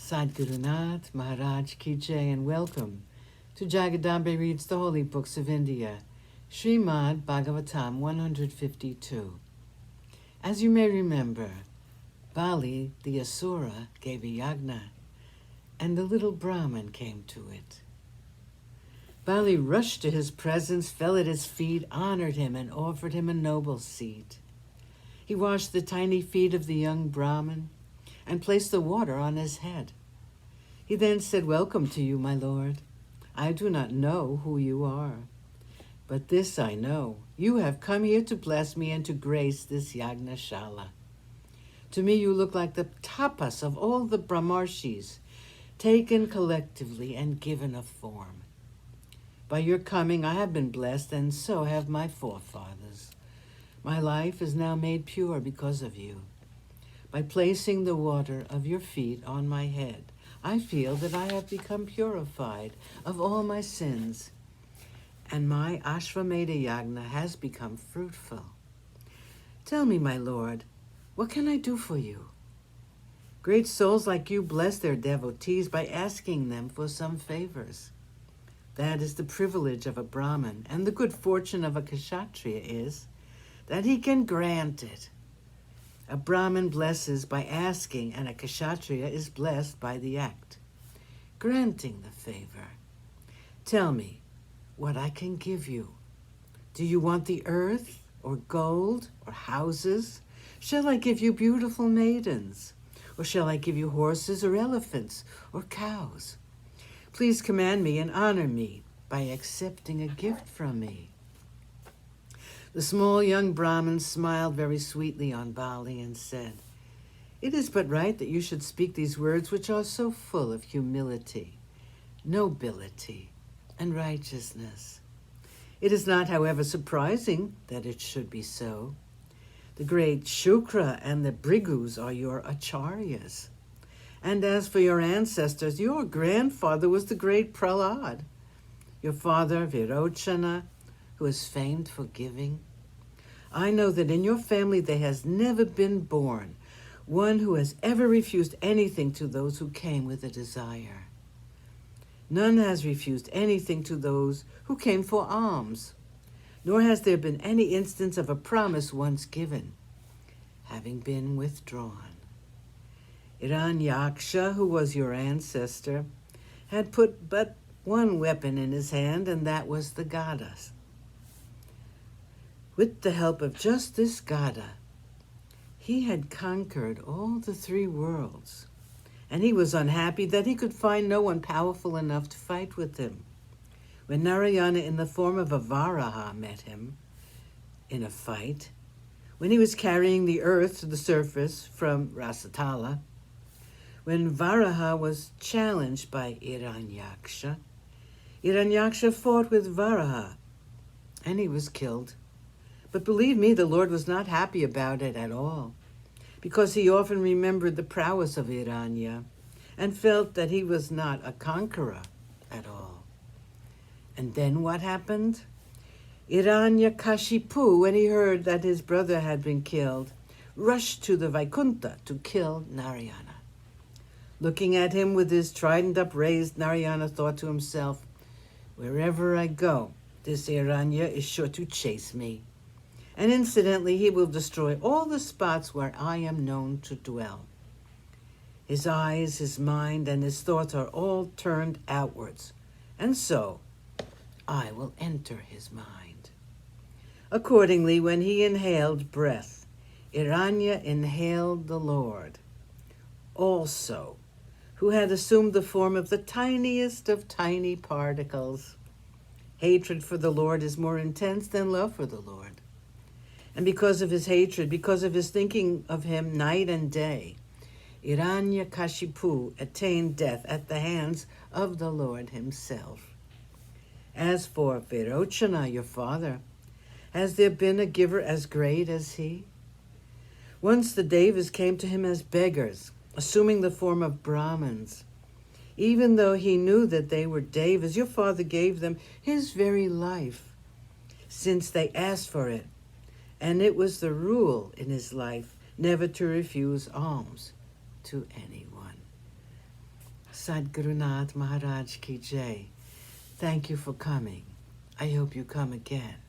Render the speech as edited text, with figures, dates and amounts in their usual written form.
Sadhgurunath Maharaj Ki Jai, and welcome to Jagadambe Reads the Holy Books of India, ShrimadBhagavatam152. As you may remember, Bali, the Asura, gave a yagna, and the little Brahmin came to it. Bali rushed to his presence, fell at his feet, honored him, and offered him a noble seat. He washed the tiny feet of the young Brahmin and placed the water on his head. He then said, "Welcome to you, my lord. I do not know who you are, but this I know. You have come here to bless me and to grace this Yagnashala. To me you look like the tapas of all the Brahmarshis, taken collectively and given a form. By your coming I have been blessed, and so have my forefathers. My life is now made pure because of you. By placing the water of your feet on my head, I feel that I have become purified of all my sins, and my Ashvamedha Yagna has become fruitful. Tell me, my lord, what can I do for you? Great souls like you bless their devotees by asking them for some favors. That is the privilege of a Brahmin, and the good fortune of a Kshatriya is that he can grant it. A Brahmin blesses by asking, and a Kshatriya is blessed by the act, granting the favor. Tell me what I can give you. Do you want the earth, or gold, or houses? Shall I give you beautiful maidens? Or shall I give you horses, or elephants, or cows? Please command me and honor me by accepting a gift from me." The small young Brahmin smiled very sweetly on Bali and said, "It is but right that you should speak these words which are so full of humility, nobility, and righteousness. It is not, however, surprising that it should be so. The great Shukra and the Brigus are your acharyas. And as for your ancestors, your grandfather was the great Prahlad. Your father, Virochana, who is famed for giving. I know that in your family there has never been born one who has ever refused anything to those who came with a desire. None has refused anything to those who came for alms, nor has there been any instance of a promise once given, having been withdrawn. Hiranyaksha, who was your ancestor, had put but one weapon in his hand, and that was the Gada. With the help of just this Gada, he had conquered all the three worlds, and he was unhappy that he could find no one powerful enough to fight with him. When Narayana in the form of a Varaha met him in a fight, when he was carrying the earth to the surface from Rasatala, when Varaha was challenged by Hiranyaksha, Hiranyaksha fought with Varaha, and he was killed. But believe me, the Lord was not happy about it at all, because he often remembered the prowess of Hiranya and felt that he was not a conqueror at all. And then what happened? Hiranyakashipu, when he heard that his brother had been killed, rushed to the Vaikuntha to kill Narayana. Looking at him with his trident upraised, Narayana thought to himself, "Wherever I go, this Hiranya is sure to chase me. And incidentally, he will destroy all the spots where I am known to dwell. His eyes, his mind, and his thoughts are all turned outwards, and so I will enter his mind." Accordingly, when he inhaled breath, Hiranya inhaled the Lord also, who had assumed the form of the tiniest of tiny particles. Hatred for the Lord is more intense than love for the Lord. And because of his hatred, because of his thinking of him night and day, Hiranyakashipu attained death at the hands of the Lord himself. As for Virochana, your father, has there been a giver as great as he? Once the Devas came to him as beggars, assuming the form of Brahmins. Even though he knew that they were Devas, your father gave them his very life, since they asked for it. And it was the rule in his life never to refuse alms to anyone. Sadgurunath Maharaj Ki Jai. Thank you for coming. I hope you come again.